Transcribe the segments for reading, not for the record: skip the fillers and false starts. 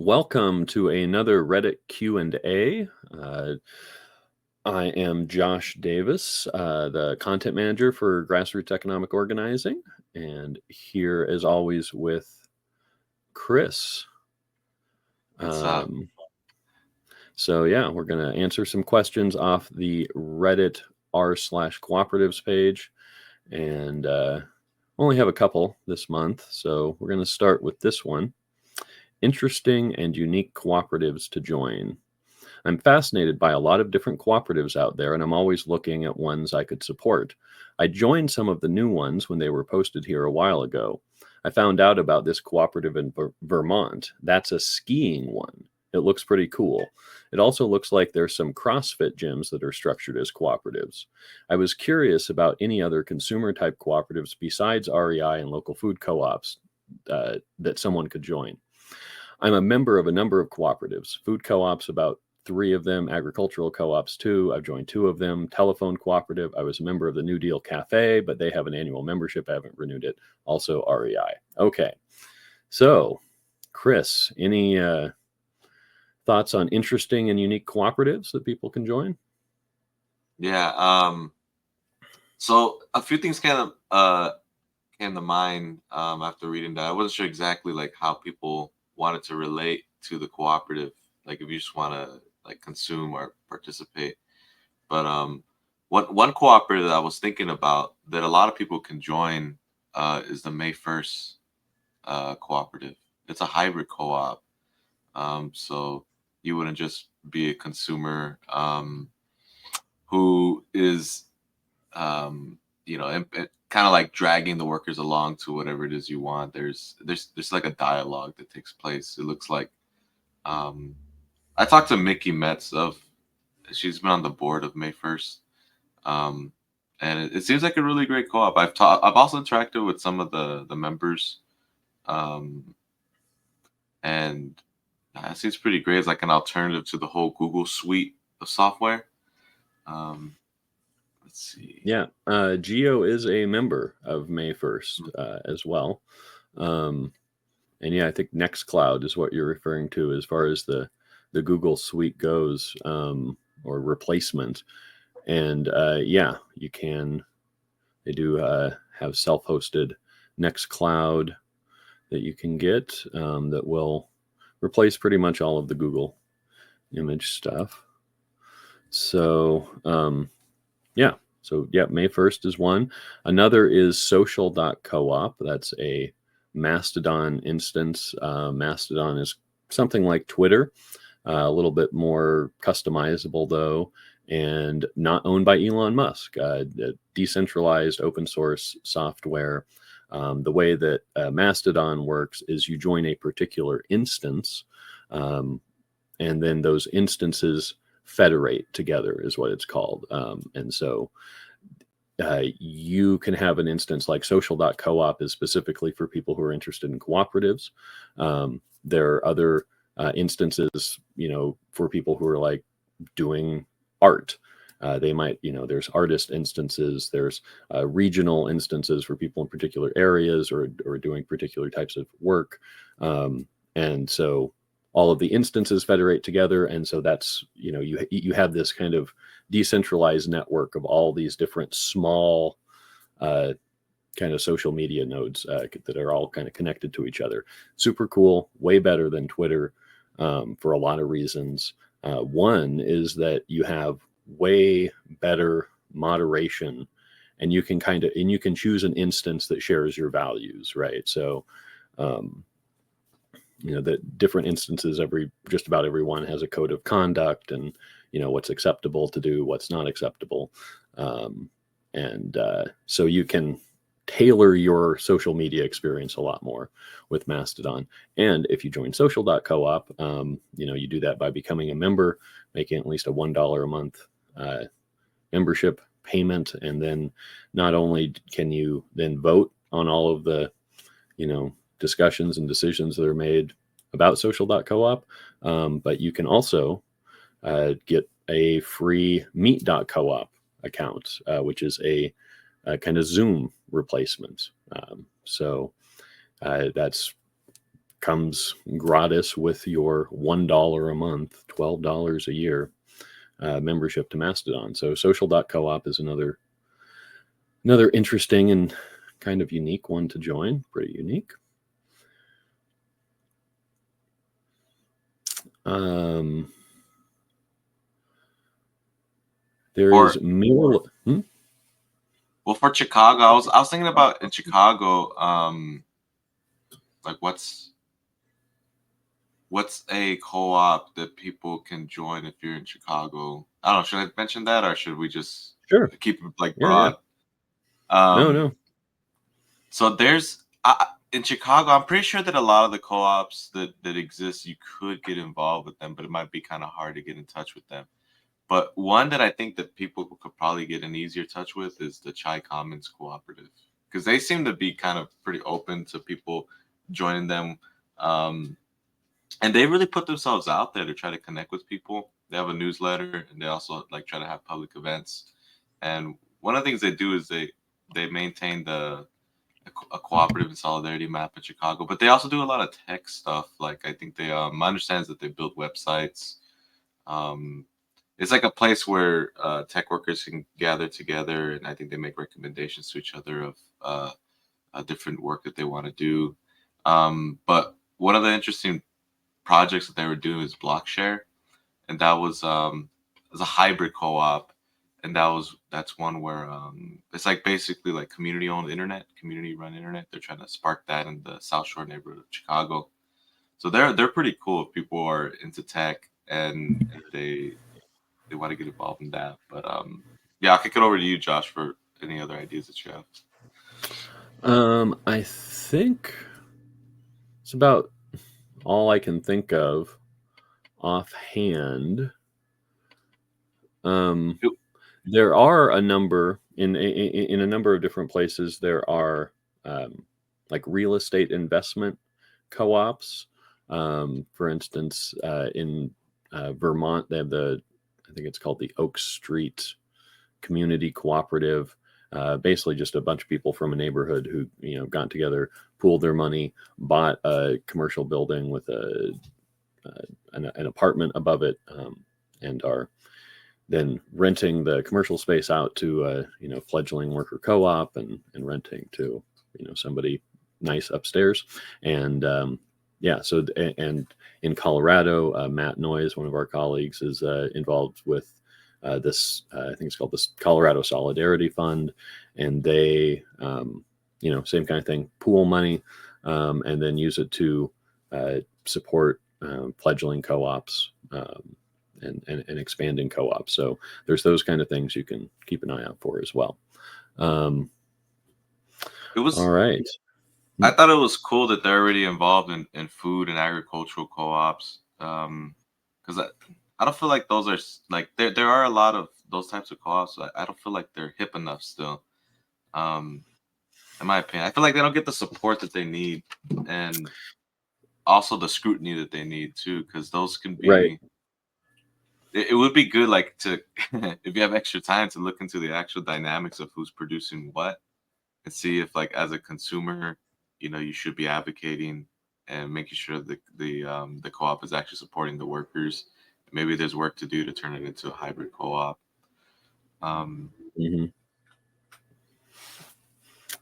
Welcome to another Reddit Q&A. I am Josh Davis, the content manager for Grassroots Economic Organizing, and here as always with Chris. What's up? So yeah, we're going to answer some questions off the Reddit r/cooperatives page, and only have a couple this month, so we're going to start with this one. Interesting and unique cooperatives to join. I'm fascinated by a lot of different cooperatives out there, and I'm always looking at ones I could support. I joined some of the new ones when they were posted here a while ago. I found out about this cooperative in Vermont. That's a skiing one. It looks pretty cool. It also looks like there's some CrossFit gyms that are structured as cooperatives. I was curious about any other consumer type cooperatives besides REI and local food co-ops that someone could join. I'm a member of a number of cooperatives, food co-ops, about 3 of them, agricultural co-ops 2. I've joined 2 of them. Telephone cooperative, I was a member of the New Deal Cafe, but they have an annual membership. I haven't renewed it. Also REI. Okay. So, Chris, any thoughts on interesting and unique cooperatives that people can join? Yeah. So a few things came to mind after reading that. I wasn't sure exactly like how people wanted to relate to the cooperative, like if you just want to like consume or participate. But one cooperative that I was thinking about that a lot of people can join is the May 1st cooperative. It's a hybrid co-op. So you wouldn't just be a consumer who is kind of like dragging the workers along to whatever it is you want. There's like a dialogue that takes place. It looks like I talked to Mickey Metz she's been on the board of May 1st. And it seems like a really great co-op. I've also interacted with some of the members. And it seems pretty great. It's like an alternative to the whole Google suite of software. Let's see. Yeah, Geo is a member of May 1st as well. And yeah, I think Nextcloud is what you're referring to as far as the Google Suite goes, or replacement. And yeah, they do have self-hosted Nextcloud that you can get that will replace pretty much all of the Google image stuff. So yeah. So yeah, May 1st is one. Another is social.coop. That's a Mastodon instance. Mastodon is something like Twitter, a little bit more customizable though, and not owned by Elon Musk. Decentralized open source software. The way that Mastodon works is you join a particular instance, and then those instances federate together is what it's called. And so you can have an instance like social.coop is specifically for people who are interested in cooperatives. There are other instances, for people who are like doing art. They might, there's artist instances, there's regional instances for people in particular areas or doing particular types of work. And so all of the instances federate together. And so that's, you have this kind of decentralized network of all these different small kind of social media nodes that are all kind of connected to each other. Super cool, way better than Twitter for a lot of reasons. One is that you have way better moderation, and you can choose an instance that shares your values, right? So the different instances, just about everyone has a code of conduct, and what's acceptable to do, what's not acceptable, and so you can tailor your social media experience a lot more with Mastodon. And if you join social.coop, you do that by becoming a member, making at least a $1 a month membership payment, and then not only can you then vote on all of the discussions and decisions that are made about social.coop, but you can also get a free meet.coop account, which is a kind of Zoom replacement. So that's comes gratis with your $1 a month, $12 a year membership to Mastodon. So social.coop is another interesting and kind of unique one to join. Pretty unique. There is more. Well, for Chicago, I was thinking about in Chicago, like what's a co-op that people can join if you're in Chicago? I don't know. Should I mention that, or should we just Sure. keep it like Yeah, yeah. broad? No. So there's in Chicago, I'm pretty sure that a lot of the co-ops that exist, you could get involved with them, but it might be kind of hard to get in touch with them. But one that I think that people could probably get an easier touch with is the Chai Commons Cooperative, because they seem to be kind of pretty open to people joining them. And they really put themselves out there to try to connect with people. They have a newsletter, and they also like try to have public events. And one of the things they do is they maintain a cooperative and solidarity map in Chicago, but they also do a lot of tech stuff. Like I think they my understanding is that they build websites. It's like a place where tech workers can gather together, and I think they make recommendations to each other of different work that they want to do. But one of the interesting projects that they were doing is Blockshare, and that was a hybrid co-op, and that's one where it's like basically like community owned internet, community run internet. They're trying to spark that in the South Shore neighborhood of Chicago. So they're pretty cool if people are into tech and they want to get involved in that. But yeah, I'll kick it over to you, Josh, for any other ideas that you have. I think it's about all I can think of offhand. There are a number in a number of different places. There are like real estate investment co-ops. For instance, in Vermont, they have I think it's called the Oak Street Community Cooperative. Basically, just a bunch of people from a neighborhood who got together, pooled their money, bought a commercial building with an apartment above it, and are then renting the commercial space out to fledgling worker co-op and renting to somebody nice upstairs. And so and in Colorado, Matt Noyes, one of our colleagues, is involved with this I think it's called this Colorado Solidarity Fund, and they same kind of thing, pool money and then use it to support fledgling co-ops and expanding co-ops. So there's those kind of things you can keep an eye out for as well. All right. I thought it was cool that they're already involved in food and agricultural co-ops. Because I don't feel like those are like there are a lot of those types of co-ops. I don't feel like they're hip enough still. In my opinion, I feel like they don't get the support that they need, and also the scrutiny that they need too. Because those can be. Right. It would be good, like to if you have extra time to look into the actual dynamics of who's producing what, and see if, like, as a consumer, you should be advocating and making sure that the co-op is actually supporting the workers. Maybe there's work to do to turn it into a hybrid co-op. Mm-hmm.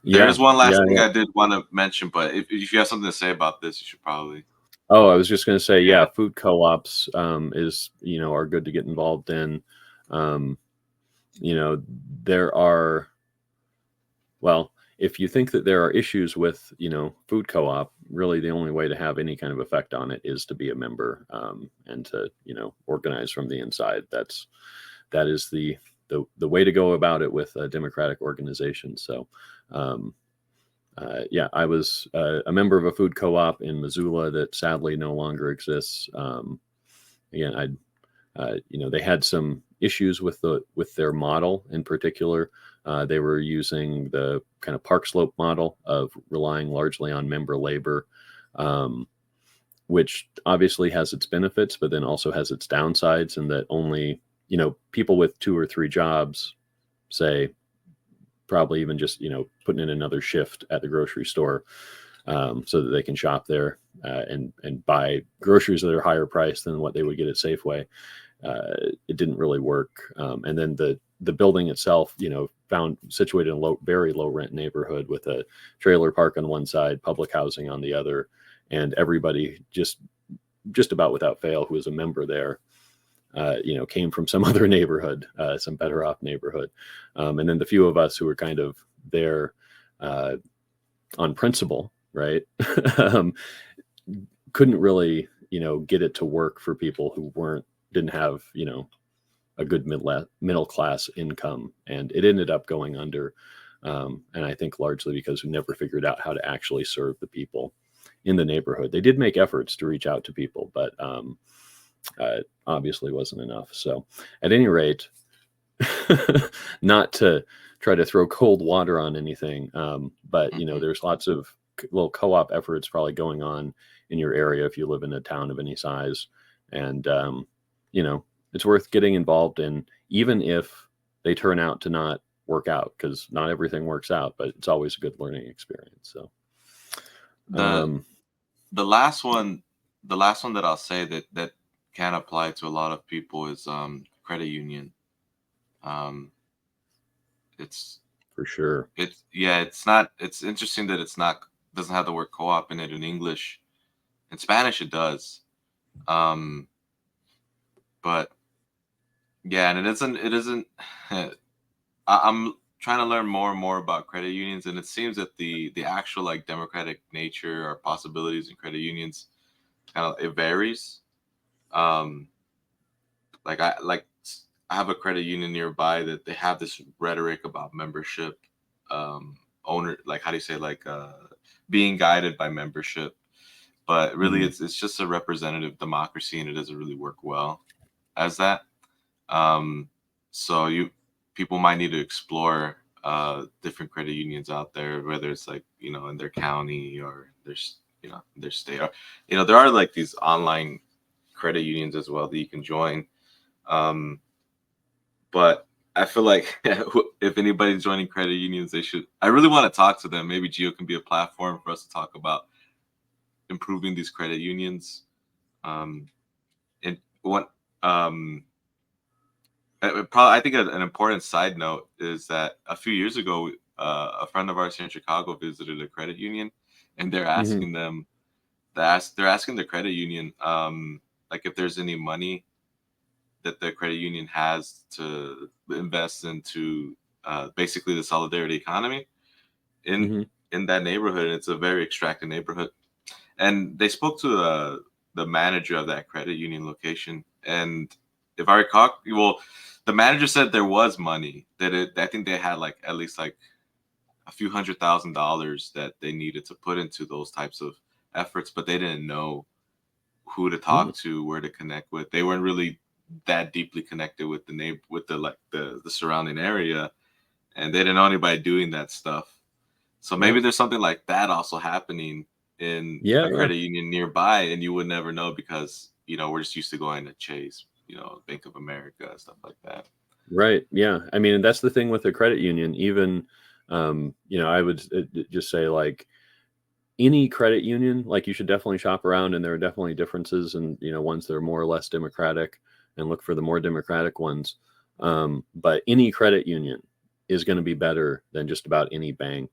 There's one last thing I did want to mention, but if you have something to say about this, you should probably. Oh, I was just going to say, food co-ops is are good to get involved in. There are, well, if you think that there are issues with food co-op, really the only way to have any kind of effect on it is to be a member and to organize from the inside. That is the way to go about it with a democratic organization. So I was a member of a food co-op in Missoula that sadly no longer exists. Again, they had some issues with their model in particular. They were using the kind of park slope model of relying largely on member labor, which obviously has its benefits, but then also has its downsides, in that only people with 2 or 3 jobs, say, probably even just putting in another shift at the grocery store, so that they can shop there and buy groceries that are higher priced than what they would get at Safeway. It didn't really work. And then the building itself, found situated in a very low rent neighborhood with a trailer park on one side, public housing on the other, and everybody just about without fail who was a member there, came from some other neighborhood, some better off neighborhood. And then the few of us who were kind of there on principle, right, um, couldn't really, get it to work for people who didn't have, a good middle class income, and it ended up going under. And I think largely because we never figured out how to actually serve the people in the neighborhood. They did make efforts to reach out to people, but obviously wasn't enough. So at any rate, not to try to throw cold water on anything, but there's lots of little co-op efforts probably going on in your area if you live in a town of any size, and it's worth getting involved in, even if they turn out to not work out, because not everything works out, but it's always a good learning experience. So The the last one, that I'll say that can apply to a lot of people is credit union. Um, it's for sure. it's not. It's interesting that it's not doesn't have the word co-op in it in English. In Spanish, it does. But yeah, and it isn't. I'm trying to learn more and more about credit unions, and it seems that the actual like democratic nature or possibilities in credit unions kind of it varies. Um, I have a credit union nearby that they have this rhetoric about membership, owner, like how do you say, like being guided by membership, but really Mhm. it's just a representative democracy, and it doesn't really work well as that. Um, so you people might need to explore different credit unions out there, whether it's like in their county or there's their state, or there are like these online credit unions as well that you can join. Um, but I feel like if anybody's joining credit unions, they should. I really want to talk to them. Maybe Geo can be a platform for us to talk about improving these credit unions. Um, and what probably I think an important side note is that a few years ago, a friend of ours here in Chicago visited a credit union, and they're Mhm. asking them, they're asking the credit union, like if there's any money that the credit union has to invest into basically the solidarity economy in Mhm. that neighborhood. It's a very extracted neighborhood, and they spoke to the manager of that credit union location, and if I recall, well, the manager said there was money I think they had like at least like a few $100,000 that they needed to put into those types of efforts, but they didn't know who to Mm. talk to, where to connect with. They weren't really that deeply connected with the neighbor, with the like the surrounding area, and they didn't know anybody doing that stuff. So maybe Yep. there's something like that also happening in Yeah. a Yeah. credit union nearby, and you would never know because we're just used to going to Chase, Bank of America, stuff like that. Right. Yeah. I mean, that's the thing with the credit union. Even, I would just say, like, any credit union, like, you should definitely shop around, and there are definitely differences, and ones that are more or less democratic, and look for the more democratic ones. But any credit union is going to be better than just about any bank.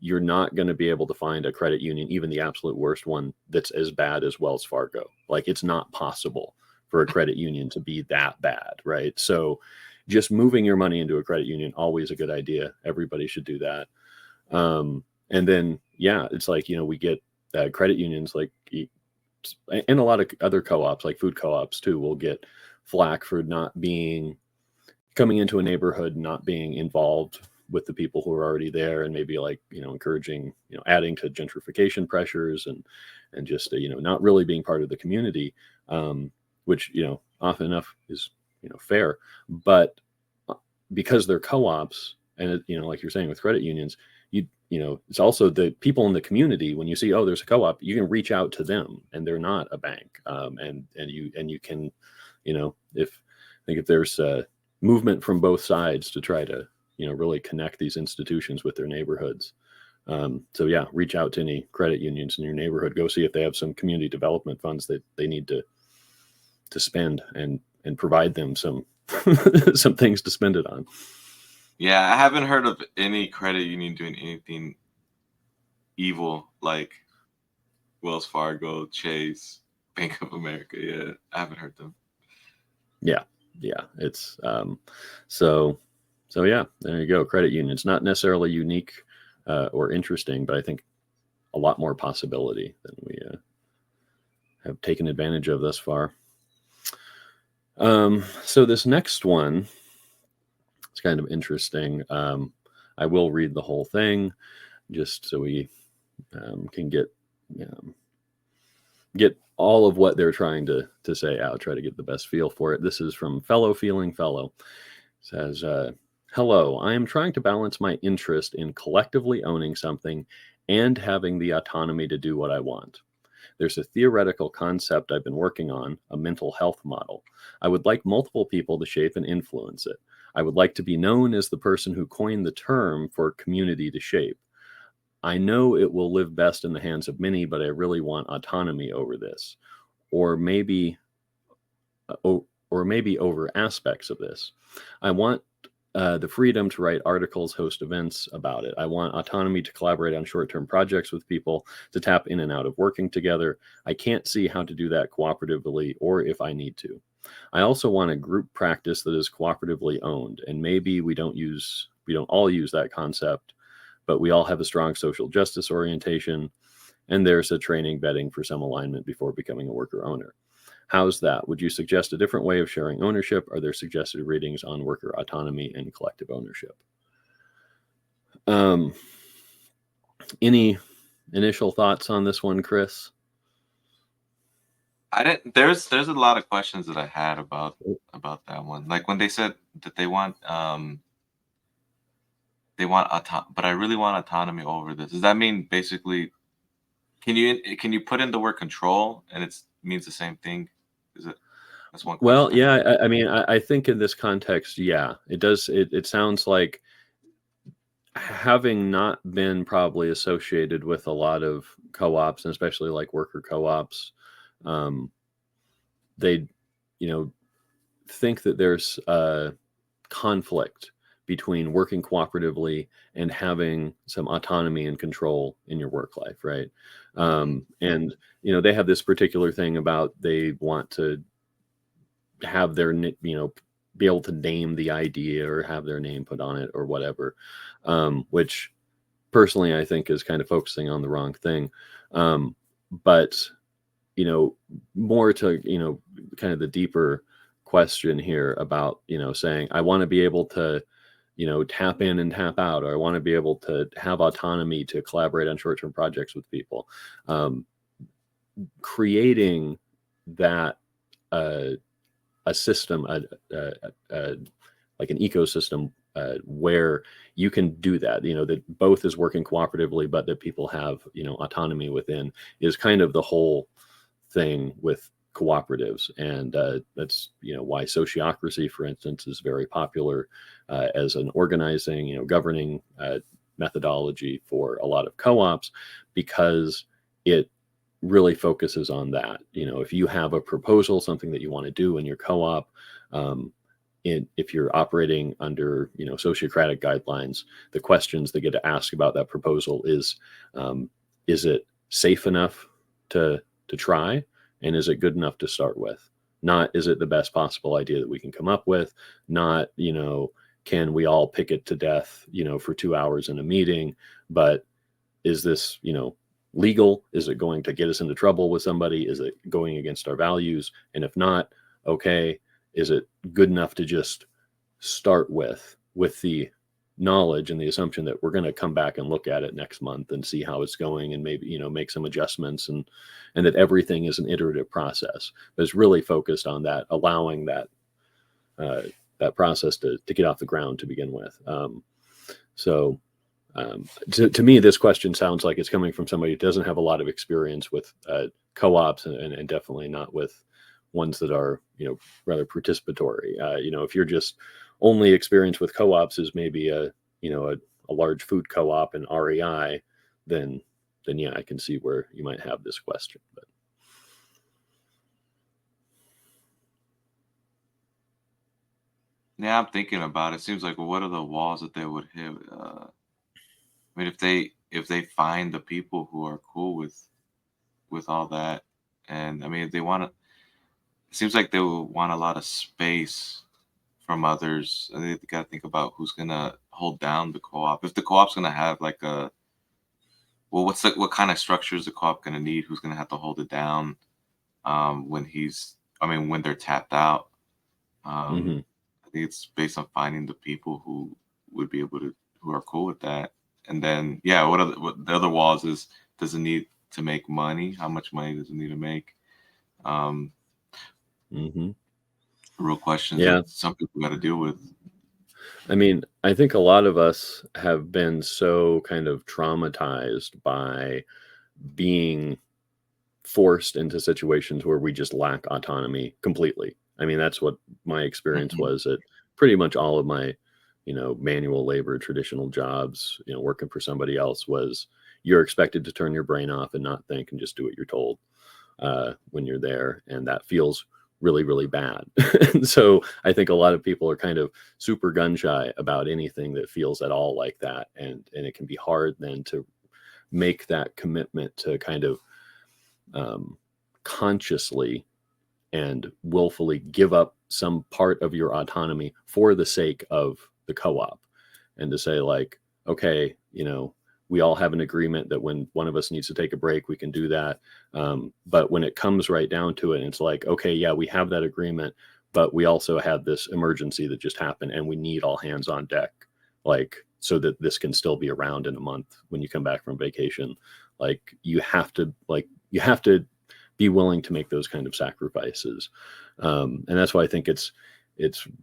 You're not going to be able to find a credit union, even the absolute worst one, that's as bad as Wells Fargo. Like, it's not possible for a credit union to be that bad, right? So just moving your money into a credit union, always a good idea. Everybody should do that. And then, yeah, it's like, we get credit unions, like, and a lot of other co-ops, like food co-ops too, will get flack for not being coming into a neighborhood, not being involved with the people who are already there, and maybe, like, encouraging, adding to gentrification pressures, and just not really being part of the community, which often enough is fair. But because they're co-ops, and like you're saying with credit unions, it's also the people in the community. When you see, oh, there's a co-op, you can reach out to them, and they're not a bank. And you can, if I think if there's movement from both sides to try to really connect these institutions with their neighborhoods, So yeah, reach out to any credit unions in your neighborhood. Go see if they have some community development funds that they need to spend, and provide them some some things to spend it on. Yeah, I haven't heard of any credit union doing anything evil like Wells Fargo, Chase, Bank of America. Yeah, I haven't heard them. Yeah, yeah. It's so so yeah. There you go. Credit unions, not necessarily unique or interesting, but I think a lot more possibility than we have taken advantage of thus far. So this next one, it's kind of interesting. I will read the whole thing just so we can um, get all of what they're trying to say out. Try to get the best feel for it. This is from Fellow Feeling Fellow. It says, "Hello, I am trying to balance my interest in collectively owning something and having the autonomy to do what I want. There's a theoretical concept I've been working on, a mental health model. I would like multiple people to shape and influence it. I would like to be known as the person who coined the term for community to shape. I know it will live best in the hands of many, but I really want autonomy over this, or maybe, or maybe over aspects of this. I want the freedom to write articles, host events about it. I want autonomy to collaborate on short-term projects with people, to tap in and out of working together. I can't see how to do that cooperatively or if I need to. I also want a group practice that is cooperatively owned, and maybe we don't all use that concept, but we all have a strong social justice orientation, and there's a training vetting for some alignment before becoming a worker owner. How's that? Would you suggest a different way of sharing ownership? Are there suggested readings on worker autonomy and collective ownership?" Um, any initial thoughts on this one, Chris? I didn't. There's a lot of questions that I had about that one. Like when they said that they want but I really want autonomy over this. Does that mean basically can you put in the word control and it means the same thing? Is it? That's one Well, question I yeah, have. I mean, I think in this context, yeah, it does. It sounds like, having not been probably associated with a lot of co-ops, and especially like worker co-ops, um, they, you know, think that there's a conflict between working cooperatively and having some autonomy and control in your work life, right? Hmm. And they have this particular thing about, they want to have their be able to name the idea or have their name put on it or whatever, which personally I think is kind of focusing on the wrong thing. But you know, more to, kind of the deeper question here about, saying, I want to be able to, tap in and tap out, or I want to be able to have autonomy to collaborate on short-term projects with people. Creating that, uh, a system, like an ecosystem, where you can do that, that both is working cooperatively, but that people have, autonomy within, is kind of the whole thing with cooperatives. And that's, why sociocracy, for instance, is very popular as an organizing, governing methodology for a lot of co-ops, because it really focuses on that. If you have a proposal, something that you want to do in your co-op, if you're operating under, sociocratic guidelines, the questions that get to ask about that proposal is it safe enough to try, and is it good enough to start with? Not, is it the best possible idea that we can come up with? Not, can we all pick it to death, for 2 hours in a meeting? But is this, legal? Is it going to get us into trouble with somebody? Is it going against our values? And if not, okay, is it good enough to just start with the knowledge and the assumption that we're going to come back and look at it next month and see how it's going, and maybe, make some adjustments, and that everything is an iterative process, but it's really focused on that, allowing uh, that process to get off the ground to begin with. So to me, this question sounds like it's coming from somebody who doesn't have a lot of experience with co-ops, and definitely not with ones that are, rather participatory. If you're just only experienced with co-ops is maybe a large food co-op and REI, then yeah, I can see where you might have this question. But Yeah, I'm thinking about it. Seems like, well, what are the walls that they would hit? I mean, if they find the people who are cool with all that, and I mean, if they want to, it seems like they will want a lot of space from others. And they got to think about who's gonna hold down the co-op. If the co-op's gonna have like a, well, what kind of structure is the co-op gonna need? Who's gonna have to hold it down when I mean, when they're tapped out? Um, hmm I think it's based on finding the people who would be able to, who are cool with that. And then, yeah, what the other walls is, does it need to make money? How much money does it need to make? Um, hmm Real questions yeah, that some people got to deal with. I mean, I think a lot of us have been so kind of traumatized by being forced into situations where we just lack autonomy completely. I mean, that's what my experience Hmm. was at pretty much all of my, manual labor, traditional jobs, working for somebody else was you're expected to turn your brain off and not think and just do what you're told when you're there. And that feels really, really bad. And so I think a lot of people are kind of super gun shy about anything that feels at all like that. And it can be hard then to make that commitment to kind of um, consciously and willfully give up some part of your autonomy for the sake of the co-op, and to say like, okay, we all have an agreement that when one of us needs to take a break we can do that, but when it comes right down to it, it's like, okay, yeah, we have that agreement, but we also have this emergency that just happened and we need all hands on deck, like, so that this can still be around in a month when you come back from vacation. Like, you have to be willing to make those kind of sacrifices. And that's why I think it's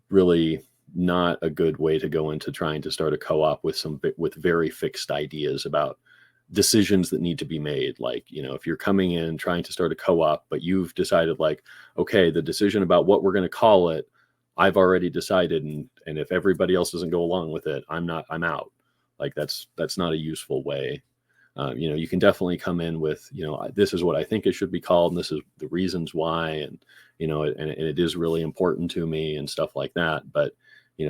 really not a good way to go into trying to start a co-op with very fixed ideas about decisions that need to be made. Like, if you're coming in trying to start a co-op, but you've decided like, okay, the decision about what we're going to call it, I've already decided, and if everybody else doesn't go along with it, I'm out. Like, that's not a useful way. You can definitely come in with, this is what I think it should be called, and this is the reasons why, and and it is really important to me and stuff like that. But you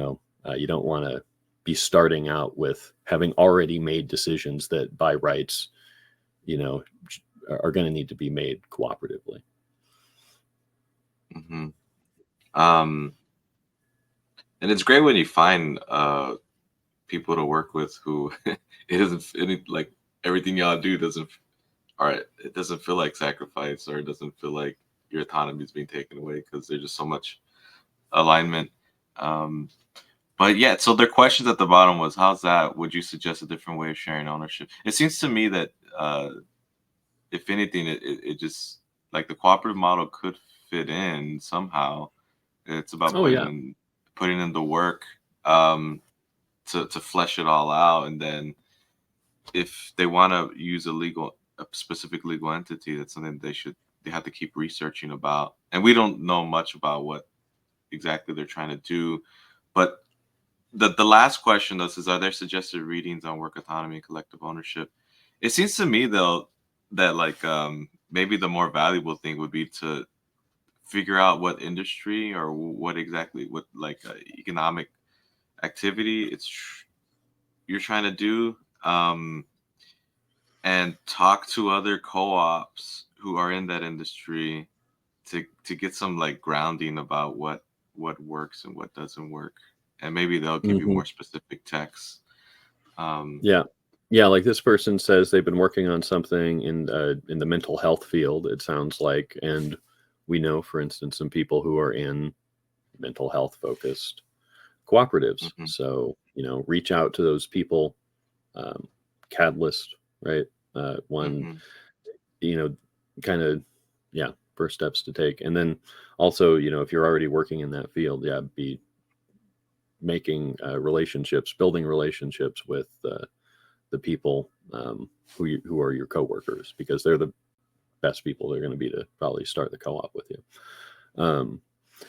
don't want to be starting out with having already made decisions that by rights, you know, are going to need to be made cooperatively. Hmm. Um, and it's great when you find people to work with who it doesn't like everything y'all do doesn't, all right, it doesn't feel like sacrifice, or it doesn't feel like your autonomy is being taken away, because there's just so much alignment. Um, but yeah, so their questions at the bottom was, how's that? Would you suggest a different way of sharing ownership? It seems to me that if anything, it just, like, the cooperative model could fit in somehow. It's about Oh yeah. putting in the work um, to flesh it all out, and then if they want to use a specific legal entity, that's something they have to keep researching about. And we don't know much about what exactly they're trying to do. But the last question though is, are there suggested readings on work autonomy and collective ownership? It seems to me though that, like, maybe the more valuable thing would be to figure out what industry, or what like economic activity you're trying to do, and talk to other co-ops who are in that industry to get some, like, grounding about what works and what doesn't work, and maybe they'll give you hmm more specific texts. um Yeah. Yeah, like this person says they've been working on something in the mental health field, it sounds like, and we know, for instance, some people who are in mental health focused cooperatives. mhm, So, reach out to those people. Um, Catalyst, right? One, mhm, you know, kind of, yeah, first steps to take. And then also, if you're already working in that field, yeah, be making relationships, building relationships with the people who are your coworkers, because they're the best people they're going to be to probably start the co-op with you.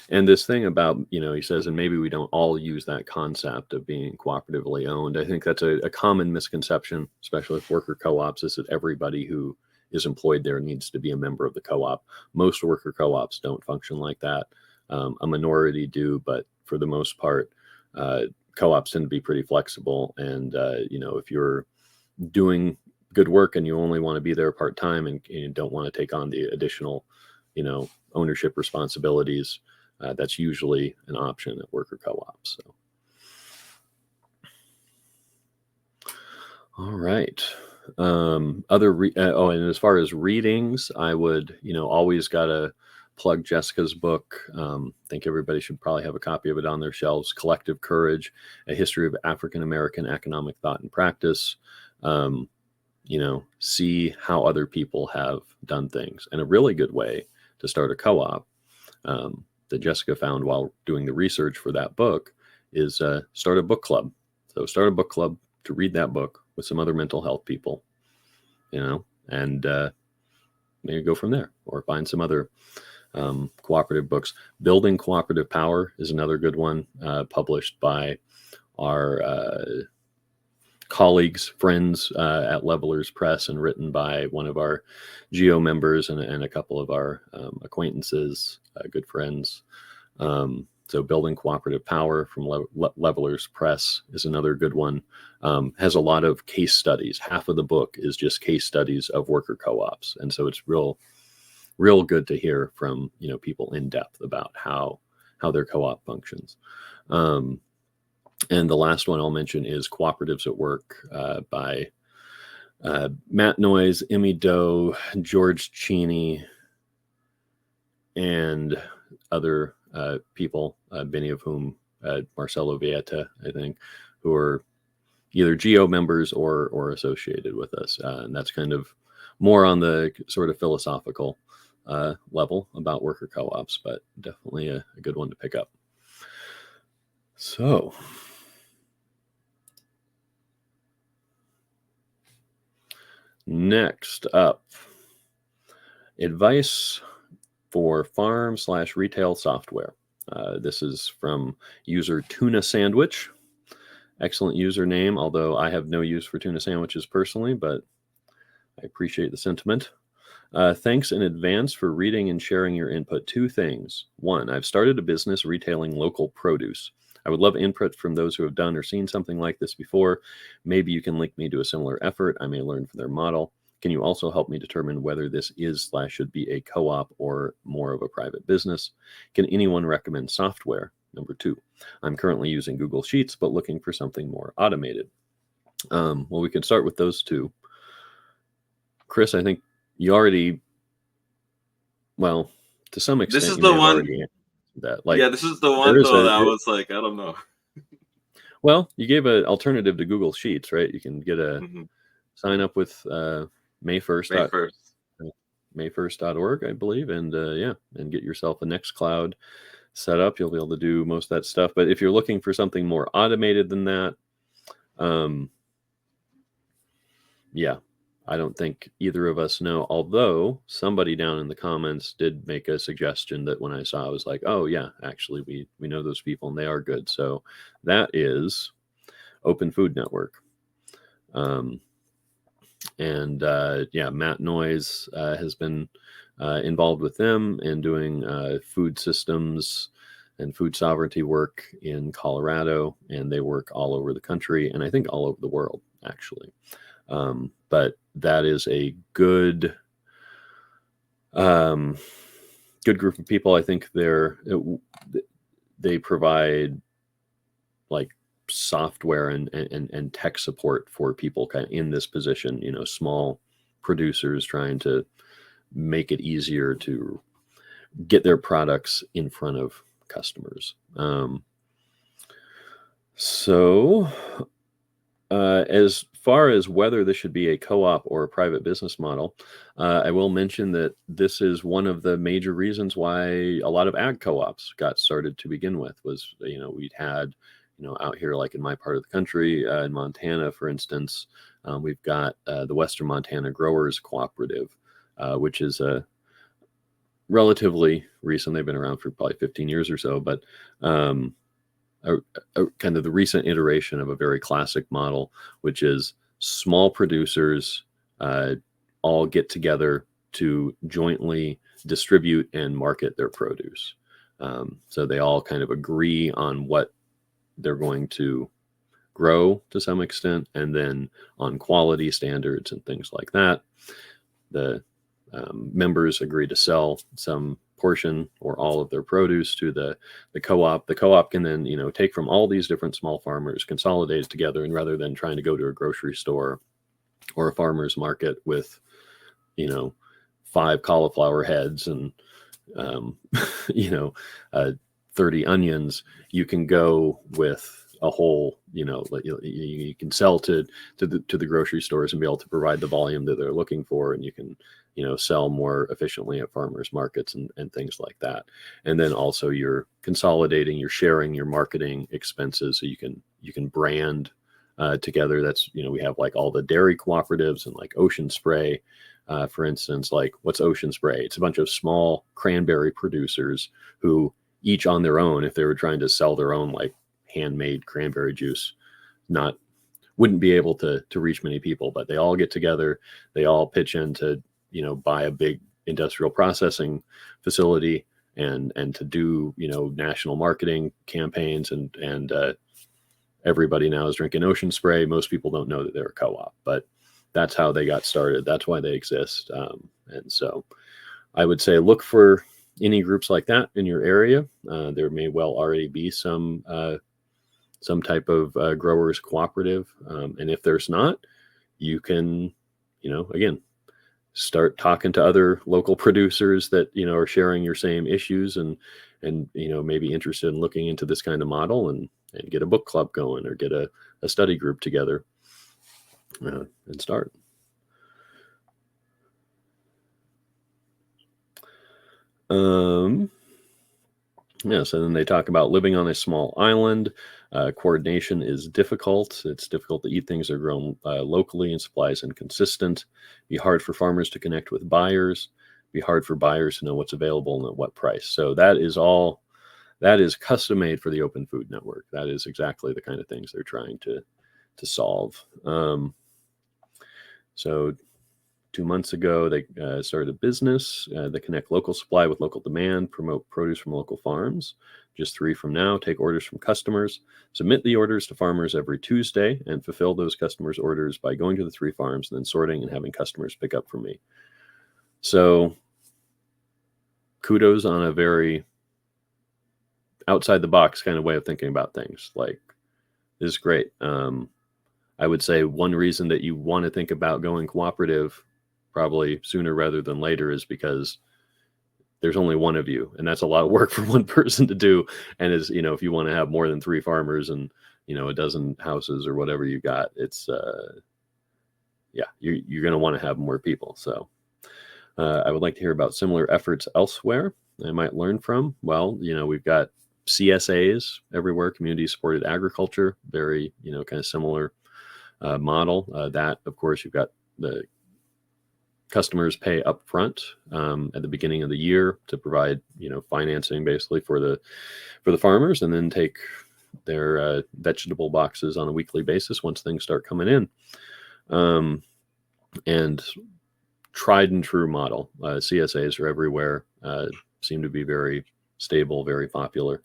And this thing about, he says, and maybe we don't all use that concept of being cooperatively owned. I think that's a common misconception, especially with worker co-ops, is that everybody who is employed there needs to be a member of the co-op. Most worker co-ops don't function like that. A minority do, but for the most part, co-ops tend to be pretty flexible. And, if you're doing good work and you only want to be there part-time and you don't want to take on the additional, ownership responsibilities, that's usually an option at worker co-ops. So, all right. And as far as readings, I would, always gotta plug Jessica's book. I think everybody should probably have a copy of it on their shelves. Collective Courage: A History of African American Economic Thought and Practice. See how other people have done things, and a really good way to start a co-op that Jessica found while doing the research for that book is start a book club. So start a book club to read that book with some other mental health people, and maybe go from there, or find some other cooperative books. Building Cooperative Power is another good one, published by our colleagues, friends at Levelers Press, and written by one of our GEO members and a couple of our acquaintances, good friends. So Building Cooperative Power from Levelers Press is another good one. Has a lot of case studies. Half of the book is just case studies of worker co-ops. And so it's real good to hear from, people in depth about how their co-op functions. And the last one I'll mention is Cooperatives at Work by Matt Noyes, Emmy Doe, George Cheney, and other people, many of whom, Marcelo Vieta, I think, who are either GEO members or associated with us. And that's kind of more on the sort of philosophical level about worker co-ops, but definitely a good one to pick up. So, next up, advice for farm/retail software. This is from user Tuna Sandwich. Excellent username, although I have no use for tuna sandwiches personally, but I appreciate the sentiment. Thanks in advance for reading and sharing your input. 2 things. 1, I've started a business retailing local produce. I would love input from those who have done or seen something like this before. Maybe you can link me to a similar effort. I may learn from their model. Can you also help me determine whether this is/should be a co-op or more of a private business? Can anyone recommend software? Number 2, I'm currently using Google Sheets, but looking for something more automated. Well, we can start with those 2. Chris, I think you already, well, to some extent, This is you the may have one. already answered that. Like, Yeah, this is the there one is though that I was like, I don't know. well, you gave an alternative to Google Sheets, right? You can get a sign up with May 1st. May 1st. May1st.org, I believe, and and get yourself a Nextcloud set up. You'll be able to do most of that stuff. But if you're looking for something more automated than that, I don't think either of us know. Although somebody down in the comments did make a suggestion that when I saw, I was like, oh yeah, actually we know those people and they are good. So that is Open Food Network. Matt Noyes has been involved with them in doing food systems and food sovereignty work in Colorado, and they work all over the country, and I think all over the world, actually. But that is a good group of people. I think they provide like software and tech support for people kind of in this position, small producers trying to make it easier to get their products in front of customers. As far as whether this should be a co-op or a private business model, I will mention that this is one of the major reasons why a lot of ag co-ops got started to begin with. Was we'd had out here, like in my part of the country, in Montana, for instance, we've got the Western Montana Growers Cooperative, which is relatively recent. They've been around for probably 15 years or so, but um, a kind of the recent iteration of a very classic model, which is small producers uh, all get together to jointly distribute and market their produce. So they all kind of agree on what they're going to grow to some extent, and then on quality standards and things like that. The members agree to sell some portion or all of their produce to the co-op. The co-op can then take from all these different small farmers, consolidate it together, and rather than trying to go to a grocery store or a farmer's market with 5 cauliflower heads and um, you know 30 onions, you can go with a whole, you can sell to the grocery stores and be able to provide the volume that they're looking for, and you can sell more efficiently at farmers markets and things like that. And then also you're consolidating, you're sharing your marketing expenses, so you can brand together. That's we have like all the dairy cooperatives and like Ocean Spray, for instance. Like, what's Ocean Spray? It's a bunch of small cranberry producers who each on their own, if they were trying to sell their own like handmade cranberry juice, not wouldn't be able to reach many people. But they all get together, they all pitch in to buy a big industrial processing facility and to do national marketing campaigns, and everybody now is drinking Ocean Spray. Most people don't know that they're a co-op, but that's how they got started. That's why they exist. And so I would say look for any groups like that in your area. There may well already be some type of growers cooperative. And if there's not, you can, again, start talking to other local producers that, are sharing your same issues and maybe interested in looking into this kind of model, and get a book club going, or get a study group together and start. Yes, and then they talk about living on a small island. Coordination is difficult. It's difficult to eat things that are grown locally, and supplies inconsistent. Be hard for farmers to connect with buyers. Be hard for buyers to know what's available and at what price. So that is custom made for the Open Food Network. That is exactly the kind of things they're trying to solve. So 2 months ago, they started a business that connect local supply with local demand, promote produce from local farms. Just 3 from now, take orders from customers, submit the orders to farmers every Tuesday, and fulfill those customers' orders by going to the 3 farms and then sorting and having customers pick up from me. So kudos on a very outside the box kind of way of thinking about things. Like, this is great. I would say one reason that you want to think about going cooperative probably sooner rather than later is because there's only one of you, and that's a lot of work for one person to do. And if you want to have more than 3 farmers and a dozen houses or whatever you got, it's you're going to want to have more people. So I would like to hear about similar efforts elsewhere I might learn from. Well, we've got CSAs everywhere, community supported agriculture, very kind of similar model. That, of course, you've got the customers pay up front at the beginning of the year to provide financing basically for the farmers, and then take their vegetable boxes on a weekly basis once things start coming in. And tried and true model. CSAs are everywhere, seem to be very stable, very popular.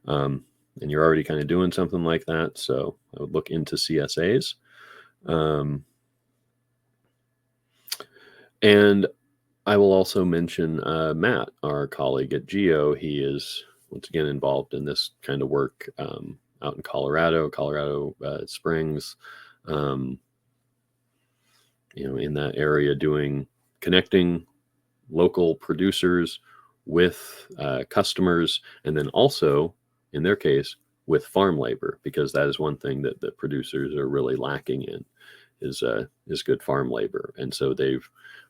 And you're already kind of doing something like that, so I would look into CSAs. And I will also mention Matt, our colleague at Geo. He is once again involved in this kind of work out in Colorado Springs, in that area, connecting local producers with customers, and then also, in their case, with farm labor, because that is one thing that the producers are really lacking in is good farm labor. And so they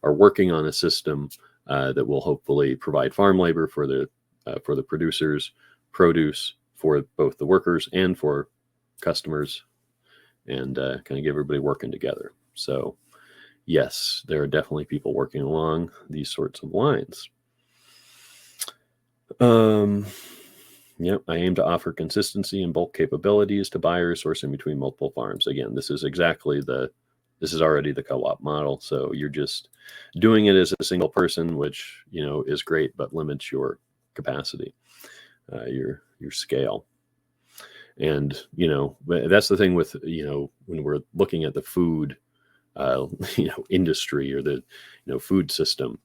are working on a system that will hopefully provide farm labor for the producers, produce for both the workers and for customers, and kind of get everybody working together. So yes, there are definitely people working along these sorts of lines. Um, yep. I aim to offer consistency and bulk capabilities to buyers sourcing between multiple farms. Again, this is already the co-op model. So you're just doing it as a single person, which, is great, but limits your capacity, your scale. And, that's the thing with, when we're looking at the food, industry or the, food system,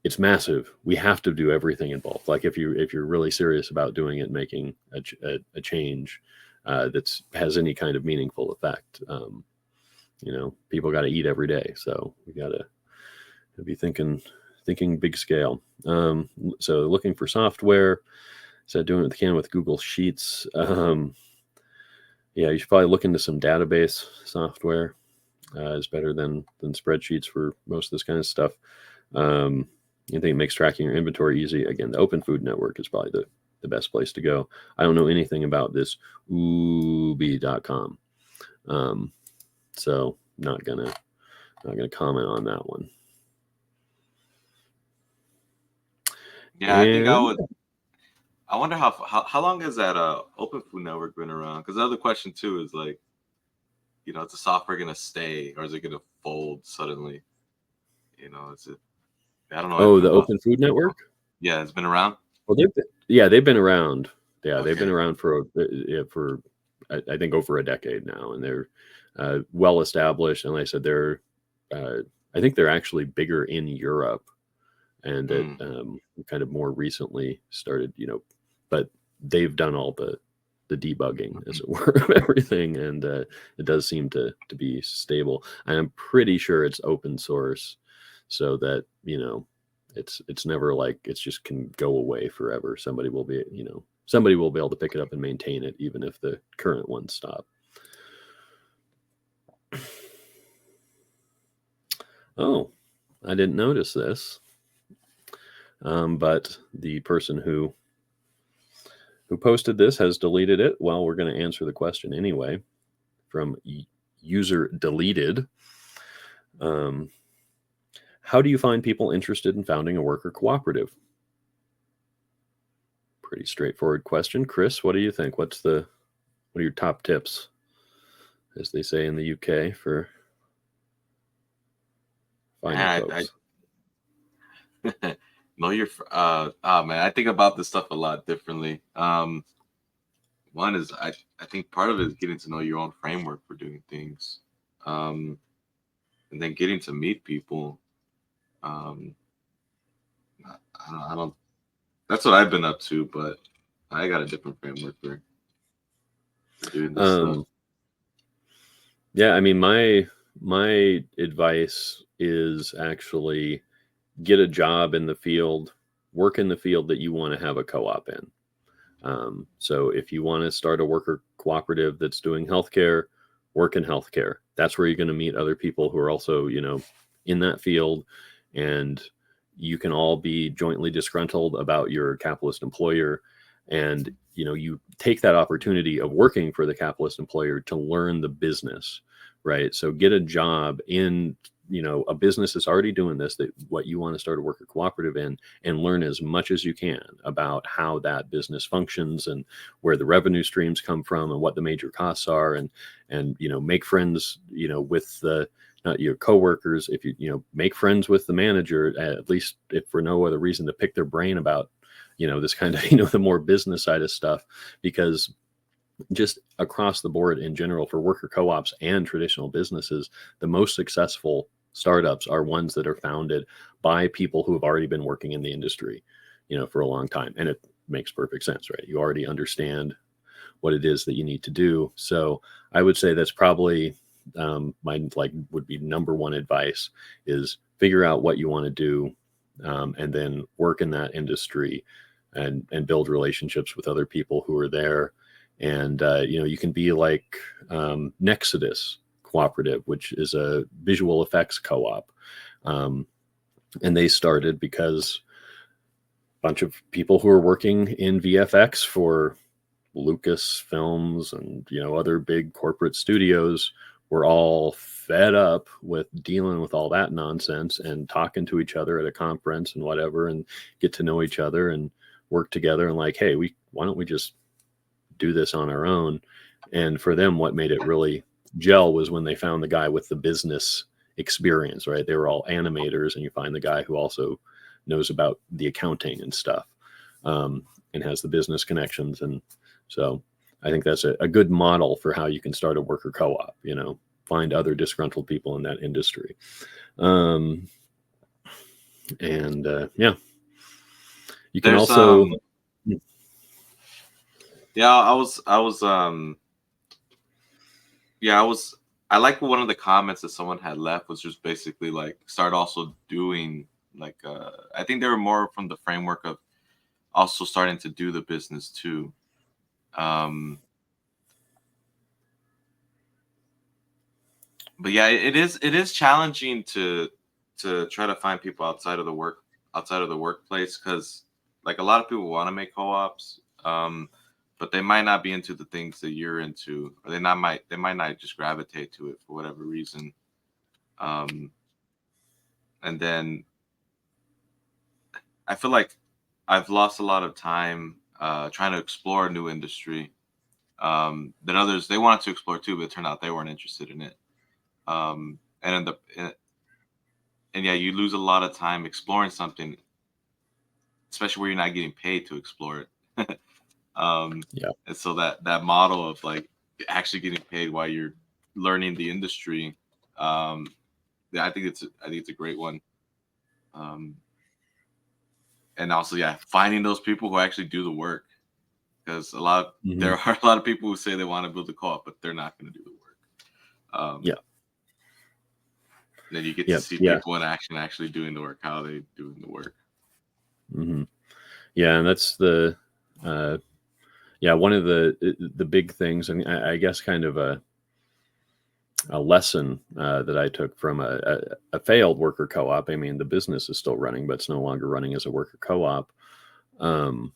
it's massive. We have to do everything in bulk. Like if you're really serious about doing it, making a change that's has any kind of meaningful effect. People got to eat every day, so we got to be thinking big scale. So looking for software. So doing what they can with Google Sheets. Yeah, you should probably look into some database software. Is better than spreadsheets for most of this kind of stuff. Anything that makes tracking your inventory easy. Again, the Open Food Network is probably the best place to go. I don't know anything about this Ubi.com. So not gonna comment on that one. Yeah, I think I would. I wonder how long has that Open Food Network been around? Because the other question too is like, is the software gonna stay or is it gonna fold suddenly? Is it? I don't know Oh, anything the about. Open Food Network. Yeah, it's been around. Well, they've been around. Yeah, they've been Okay. around for I think over a decade now, and they're well established. And like I said, I think they're actually bigger in Europe, and that Mm. kind of more recently started. But they've done all the debugging, as it were, of everything, and it does seem to be stable. I'm pretty sure it's open source, so that it's never like it's just can go away forever. Somebody will be able to pick it up and maintain it, even if the current ones stop. Oh, I didn't notice this, but the person who posted this has deleted it. Well, we're going to answer the question anyway from user deleted. How do you find people interested in founding a worker cooperative? Pretty straightforward question. Chris, what do you think? What are your top tips, as they say in the UK, for finding Man, folks? know your. Oh man, I think about this stuff a lot differently. One is I think part of it is getting to know your own framework for doing things, um, and then getting to meet people. Um, I don't. That's what I've been up to, but I got a different framework for doing this stuff. Yeah, I mean, my advice is actually get a job in the field, work in the field that you want to have a co-op in. So if you want to start a worker cooperative that's doing healthcare, work in healthcare. That's where you're going to meet other people who are also, in that field, and you can all be jointly disgruntled about your capitalist employer. And, you take that opportunity of working for the capitalist employer to learn the business, right? So get a job in, a business that's already doing this, that what you want to start a worker cooperative in, and learn as much as you can about how that business functions and where the revenue streams come from and what the major costs are, and make friends, with the not your coworkers. If you make friends with the manager, at least if for no other reason, to pick their brain about this kind of the more business side of stuff, because just across the board in general for worker co-ops and traditional businesses, the most successful startups are ones that are founded by people who have already been working in the industry for a long time. And it makes perfect sense, right? You already understand what it is that you need to do. So I would say that's probably my would be number one advice, is figure out what you want to do, and then work in that industry, and build relationships with other people who are there. And you can be like Nexodus Cooperative, which is a visual effects co-op, and they started because a bunch of people who are working in VFX for Lucas Films and other big corporate studios were all fed up with dealing with all that nonsense and talking to each other at a conference and whatever, and get to know each other, and work together and like, hey, why don't we just do this on our own? And for them, what made it really gel was when they found the guy with the business experience, right? They were all animators, and you find the guy who also knows about the accounting and stuff, and has the business connections. And so I think that's a good model for how you can start a worker co-op, find other disgruntled people in that industry. Um, and yeah, you can There's also, yeah, yeah, I like one of the comments that someone had left was just basically like start also doing like I think they were more from the framework of also starting to do the business too. Um but yeah, it is challenging to try to find people outside of the workplace, because like a lot of people want to make co-ops, but they might not be into the things that you're into, or they might not just gravitate to it for whatever reason. um and then I feel like I've lost a lot of time trying to explore a new industry that others they wanted to explore too, but it turned out they weren't interested in it. And in and yeah, you lose a lot of time exploring something, especially where you're not getting paid to explore it. yeah. And so that model of like actually getting paid while you're learning the industry, um, yeah, I think it's a great one. Um, and also, yeah, finding those people who actually do the work, because Hmm. there are a lot of people who say they want to build a co-op, but they're not going to do the work. Yeah. Then you get to Yeah. see Yeah. people in action actually doing the work, how they doing the work. Hmm. Yeah. And that's uh, yeah, one of the big things, and I guess kind of a lesson that I took from a failed worker co-op. I mean, the business is still running, but it's no longer running as a worker co-op. Um,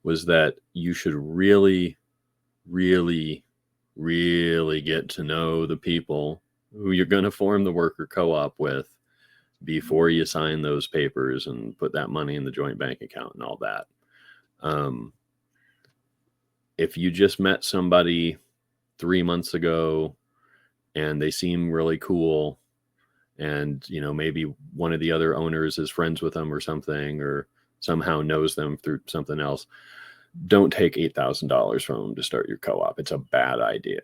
was that you should really, really, really get to know the people who you're going to form the worker co-op with before you sign those papers and put that money in the joint bank account and all that. Um, if you just met somebody 3 months ago and they seem really cool, and maybe one of the other owners is friends with them or something, or somehow knows them through something else, don't take $8,000 from them to start your co-op. It's a bad idea.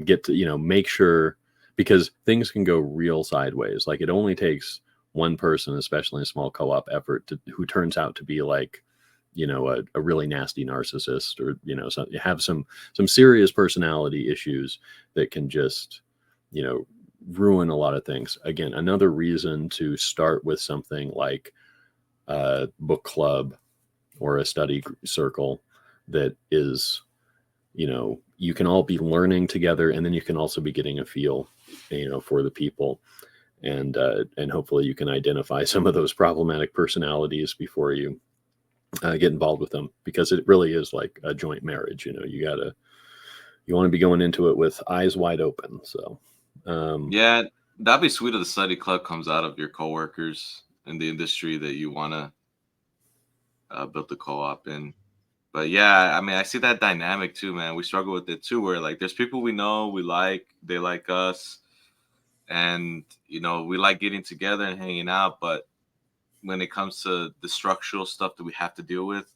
Get to make sure, because things can go real sideways. Like, it only takes one person, especially in a small co-op effort, who turns out to be like a really nasty narcissist, or you have some serious personality issues that can just you know ruin a lot of things. Again, another reason to start with something like a book club or a study circle that is, you can all be learning together, and then you can also be getting a feel for the people, and hopefully you can identify some of those problematic personalities before you get involved with them, because it really is like a joint marriage. You want to be going into it with eyes wide open. So um, Yeah, that'd be sweet if the study club comes out of your coworkers in the industry that you want to build the co-op in. But yeah, I mean, I see that dynamic too, man. We struggle with it too, where like there's people we know, we like, they like us, and we like getting together and hanging out. But when it comes to the structural stuff that we have to deal with,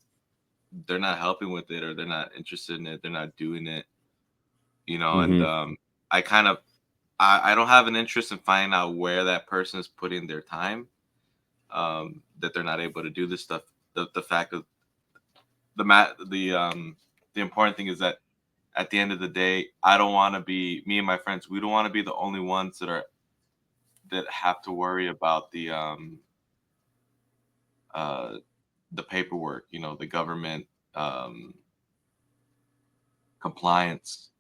they're not helping with it, or they're not interested in it. They're not doing it, And mhm, I kind of, I don't have an interest in finding out where that person is putting their time. That they're not able to do this stuff. The fact of the important thing is that at the end of the day, I don't want to be me and my friends. We don't want to be the only ones that have to worry about uh, the paperwork. The government um, compliance.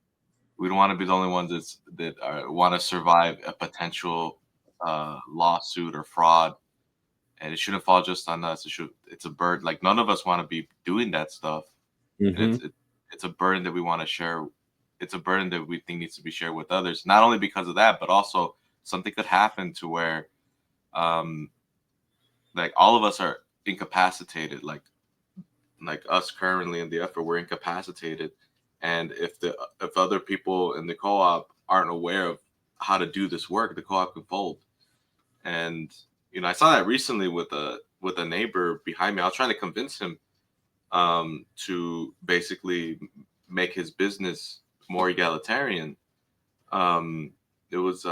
We don't want to be the only ones want to survive a potential lawsuit or fraud, and it shouldn't fall just on us. It's a burden. Like, none of us want to be doing that stuff, and mhm, it's a burden that we want to share. It's a burden that we think needs to be shared with others. Not only because of that, but also something could happen to where, um, like, all of us are. incapacitated, like us currently in the effort, we're incapacitated. And if other people in the co-op aren't aware of how to do this work, the co-op can fold. And I saw that recently with a neighbor behind me. I was trying to convince him to basically make his business more egalitarian. It was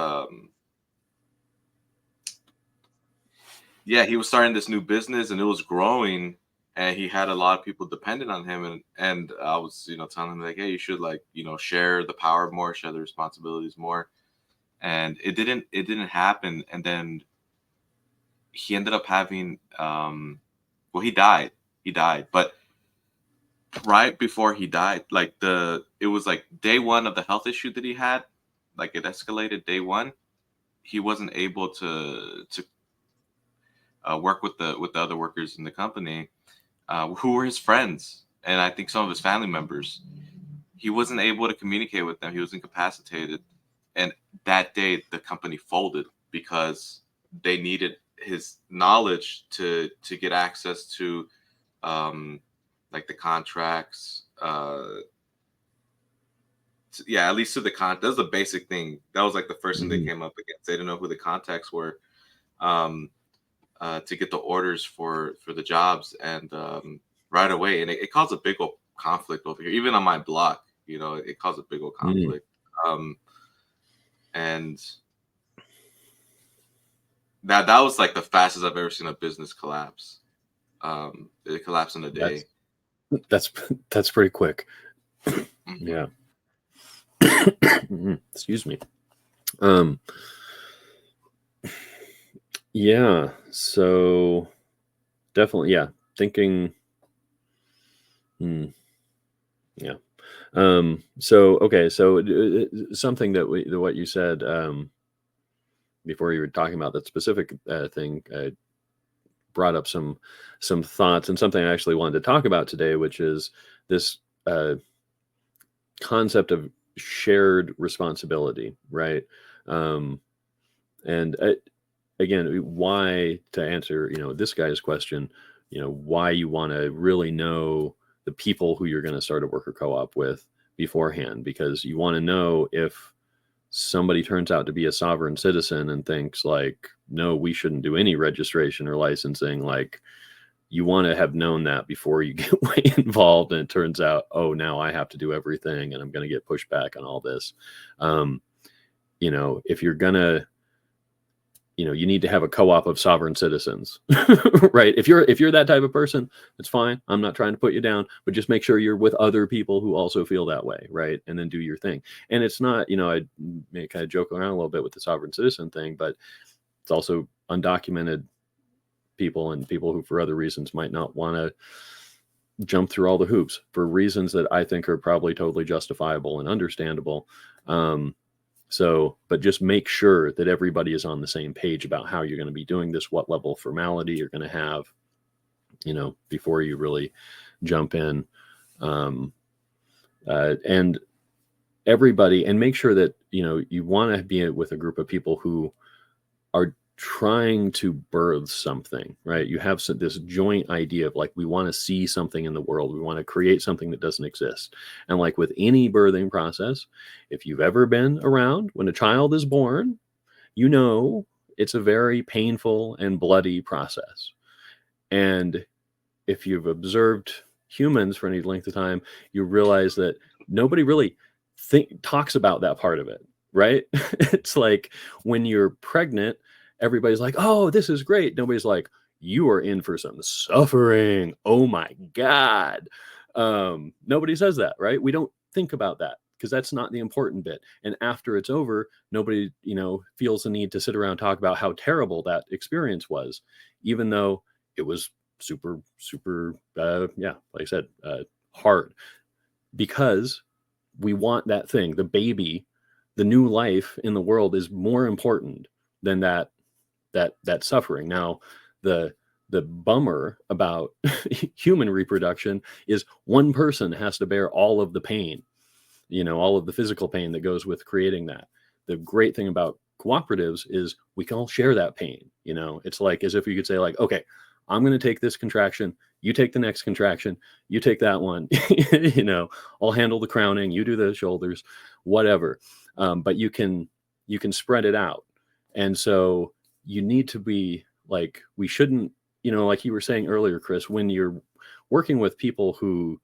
yeah, he was starting this new business and it was growing, and he had a lot of people dependent on him. And I was telling him like, hey, you should like share the power more, share the responsibilities more. And it didn't happen. And then he ended up having well, he died, but right before he died, like it was like day one of the health issue that he had, like it escalated day one. He wasn't able to work with the other workers in the company, who were his friends, and I think some of his family members. He wasn't able to communicate with them. He was incapacitated, and that day the company folded because they needed his knowledge to get access to like the contracts. Yeah, at least to the that was the basic thing. That was like the first thing they came up against. They didn't know who the contacts were. To get the orders for the jobs, and right away, and it caused a big old conflict over here, even on my block. It caused a big old conflict. And that was like the fastest I've ever seen a business collapse. It collapsed in a day. That's pretty quick. Yeah. Excuse me. Yeah, so definitely, yeah, thinking, yeah. So okay, so something that what you said before you were talking about that specific thing brought up some thoughts, and something I actually wanted to talk about today, which is this concept of shared responsibility, right? And again, why, to answer this guy's question, why you want to really know the people who you're going to start a worker co-op with beforehand, because you want to know if somebody turns out to be a sovereign citizen and thinks like, no, we shouldn't do any registration or licensing. Like, you want to have known that before you get way involved, and it turns out, oh, now I have to do everything and I'm going to get pushed back on all this. If you're gonna, you need to have a co-op of sovereign citizens, right? If you're that type of person, it's fine. I'm not trying to put you down, but just make sure you're with other people who also feel that way, right? And then do your thing. And it's not, I may kind of joke around a little bit with the sovereign citizen thing, but it's also undocumented people and people who, for other reasons, might not want to jump through all the hoops for reasons that I think are probably totally justifiable and understandable. But just make sure that everybody is on the same page about how you're going to be doing this, what level of formality you're going to have, before you really jump in. And everybody, and make sure that, you want to be with a group of people who are trying to birth something, right? You have this joint idea of like, we want to see something in the world. We want to create something that doesn't exist. And like with any birthing process, if you've ever been around when a child is born, it's a very painful and bloody process. And if you've observed humans for any length of time, you realize that nobody really talks about that part of it, right? It's like when you're pregnant, everybody's like, oh, this is great. Nobody's like, you are in for some suffering. Oh my God. Nobody says that, right? We don't think about that because that's not the important bit. And after it's over, nobody, feels the need to sit around and talk about how terrible that experience was, even though it was super, super, like I said, hard, because we want that thing, the baby, the new life in the world is more important than that suffering. Now, the bummer about human reproduction is one person has to bear all of the pain, all of the physical pain that goes with creating that. The great thing about cooperatives is we can all share that pain. It's like as if you could say like, okay, I'm going to take this contraction. You take the next contraction. You take that one. I'll handle the crowning. You do the shoulders, whatever. But you can spread it out. And so you need to be like, we shouldn't, like you were saying earlier, Chris, when you're working with people who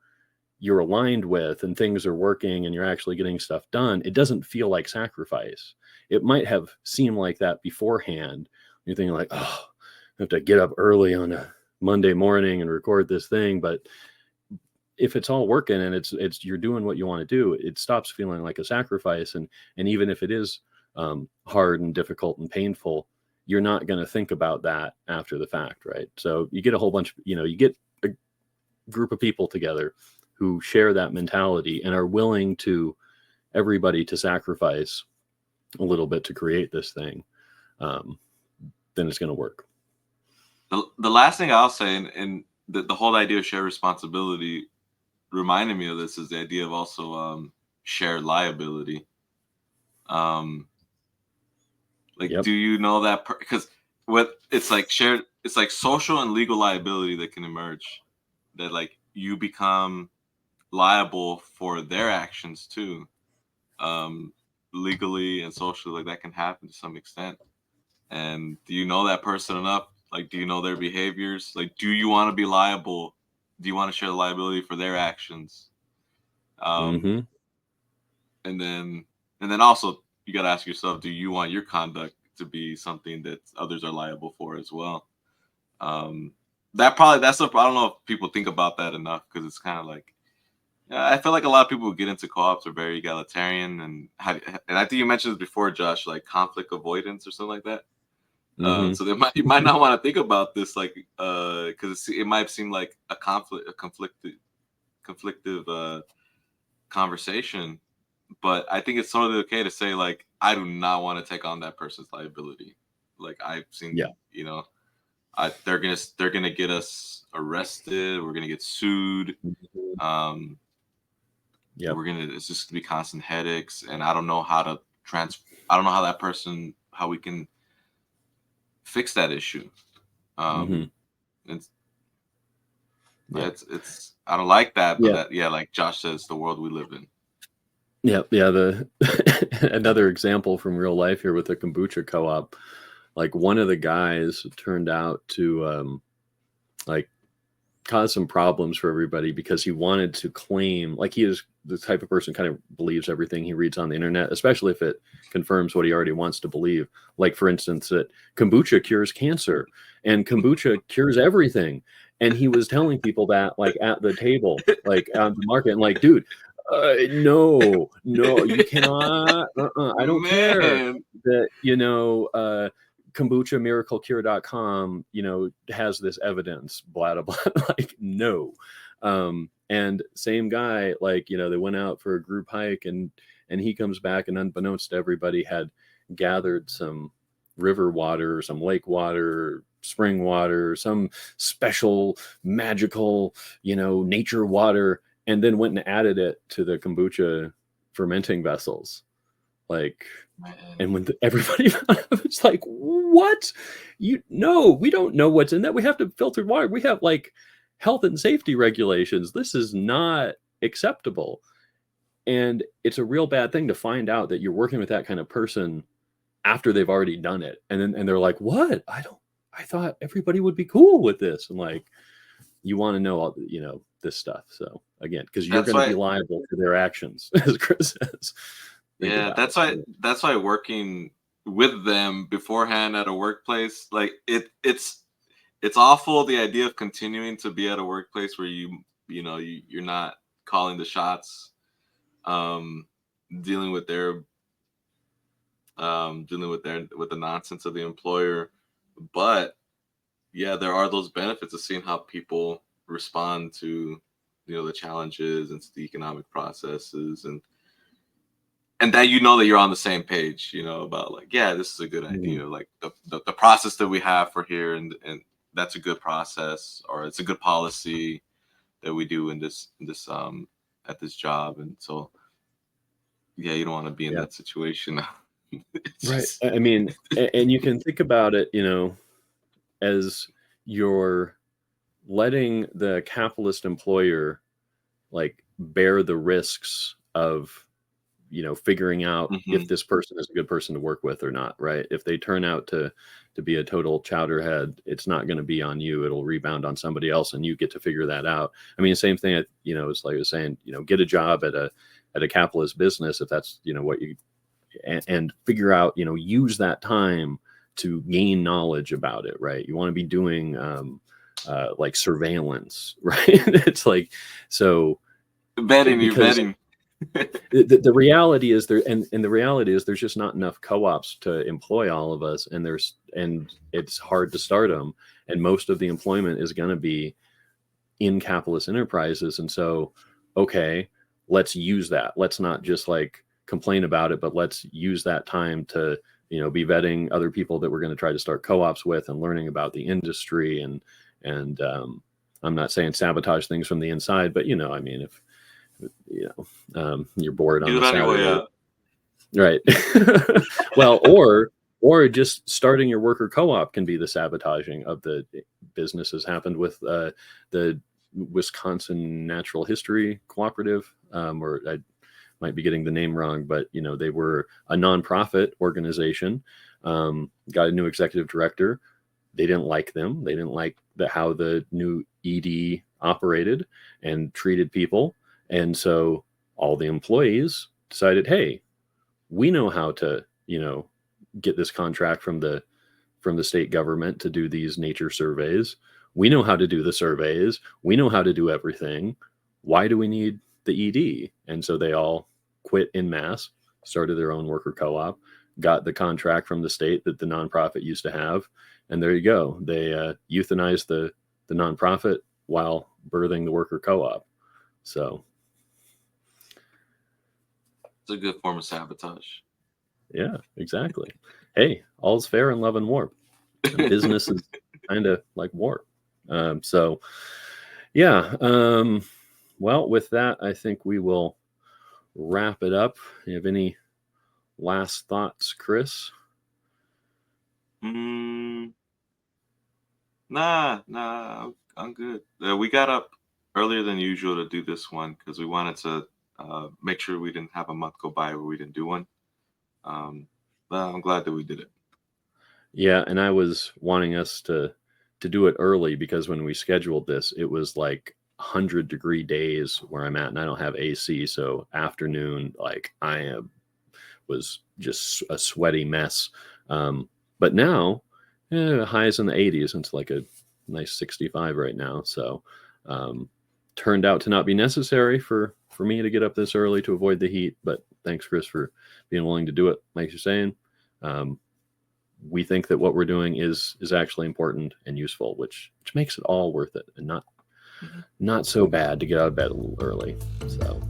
you're aligned with and things are working and you're actually getting stuff done, it doesn't feel like sacrifice. It might have seemed like that beforehand. You're thinking like, oh, I have to get up early on a Monday morning and record this thing. But if it's all working and it's you're doing what you want to do, it stops feeling like a sacrifice. And even if it is hard and difficult and painful, you're not going to think about that after the fact, right? So you get a whole bunch, you get a group of people together who share that mentality and are willing to everybody to sacrifice a little bit to create this thing, then it's going to work. The last thing I'll say, and the whole idea of shared responsibility reminded me of this, is the idea of also shared liability. Yep. Do you know that? Because what it's like shared, it's like social and legal liability that can emerge. That like you become liable for their actions too, legally and socially. Like that can happen to some extent. And do you know that person enough? Like, do you know their behaviors? Like, do you want to be liable? Do you want to share the liability for their actions? Mm-hmm. And then also you got to ask yourself, do you want your conduct to be something that others are liable for as well? That's I don't know if people think about that enough, because it's kind of like, I feel like a lot of people who get into co-ops are very egalitarian, and I think you mentioned this before, Josh, like conflict avoidance or something like that. Mm-hmm. So you might not want to think about this, like, because it might seem like a conflictive conversation, but I think it's totally okay to say, like, I do not want to take on that person's liability. Like I've seen, Yeah. they're gonna get us arrested. We're gonna get sued. Mm-hmm. Yep. It's just gonna be constant headaches, and I don't know how to I don't know how we can fix that issue. Mm-hmm. It's I don't like that, but Yeah. like Josh says, the world we live in. Yeah. Another example from real life here with the kombucha co-op. Like one of the guys turned out to like cause some problems for everybody because he wanted to claim, like, he is the type of person kind of believes everything he reads on the internet, especially if it confirms what he already wants to believe. Like, for instance, that kombucha cures cancer and kombucha cures everything. And he was telling people that, like, at the table, like at the market, and like, dude, no, you cannot. I don't care Man. that, kombuchamiraclecure.com, has this evidence, blah, blah, blah. Like, no. And same guy, like, they went out for a group hike and he comes back and unbeknownst to everybody had gathered some river water, some lake water, spring water, some special magical, nature water, and then went and added it to the kombucha fermenting vessels. Like, and when everybody found out, it's like, what? No, we don't know what's in that. We have to filter water. We have like health and safety regulations. This is not acceptable. And it's a real bad thing to find out that you're working with that kind of person after they've already done it. And they're like, what? I thought everybody would be cool with this. And like, you want to know all, this stuff. So again, because you're going to be liable for their actions, as Chris says. That's why working with them beforehand at a workplace, like it's awful, the idea of continuing to be at a workplace where you're not calling the shots, dealing with the nonsense of the employer. But yeah, there are those benefits of seeing how people respond to the challenges and the economic processes, and that that you're on the same page, about like, yeah, this is a good idea, like the process that we have for here, and that's a good process, or it's a good policy that we do in this at this job. And so yeah, you don't want to be in that situation. Right. I mean, and you can think about it, as you're letting the capitalist employer like bear the risks of, figuring out if Hmm. this person is a good person to work with or not, right? If they turn out to be a total chowderhead, it's not going to be on you. It'll rebound on somebody else, and you get to figure that out. I mean, same thing. It's like I was saying. Get a job at a capitalist business if that's what you and figure out. Use that time to gain knowledge about it, right? You want to be doing like surveillance, right? It's like so Betting, you're because betting. the reality is and the reality is there's just not enough co-ops to employ all of us, and it's hard to start them, and most of the employment is going to be in capitalist enterprises. And so, okay, let's use that. Let's not just like complain about it, but let's use that time to be vetting other people that we're going to try to start co-ops with and learning about the industry, and I'm not saying sabotage things from the inside, but I mean, if you're bored Do on it a on your way Saturday, up. right? Well, or just starting your worker co-op can be the sabotaging of the business. Has happened with the Wisconsin Natural History Cooperative, or I might be getting the name wrong, but they were a nonprofit organization. Got a new executive director. They didn't like them. They didn't like how the new ED operated and treated people. And so all the employees decided, hey, we know how to, get this contract from the state government to do these nature surveys. We know how to do the surveys. We know how to do everything. Why do we need the ED? And so they all quit en masse, started their own worker co-op, got the contract from the state that the nonprofit used to have, and there you go. They euthanized the nonprofit while birthing the worker co-op. So It's a good form of sabotage. yeah, exactly. Hey, all's fair in love and war. Business is kind of like war. So yeah. Well, with that, I think we will wrap it up. You have any last thoughts, Chris? Mm, nah, I'm good. We got up earlier than usual to do this one because we wanted to make sure we didn't have a month go by where we didn't do one. But I'm glad that we did it. Yeah, and I was wanting us to do it early because when we scheduled this, it was like 100-degree days where I'm at, and I don't have AC, so afternoon, like was just a sweaty mess. But now, highs in the 80s, and it's like a nice 65 right now. So turned out to not be necessary for me to get up this early to avoid the heat. But thanks, Chris, for being willing to do it. Like you're saying, we think that what we're doing is actually important and useful, which makes it all worth it, and not so bad to get out of bed a little early. So,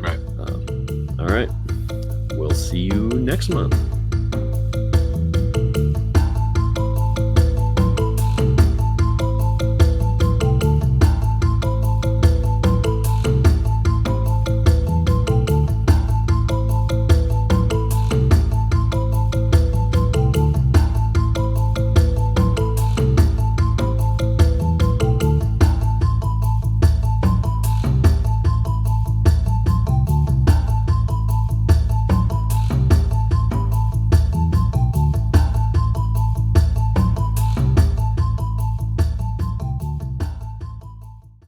Right. all right, we'll see you next month.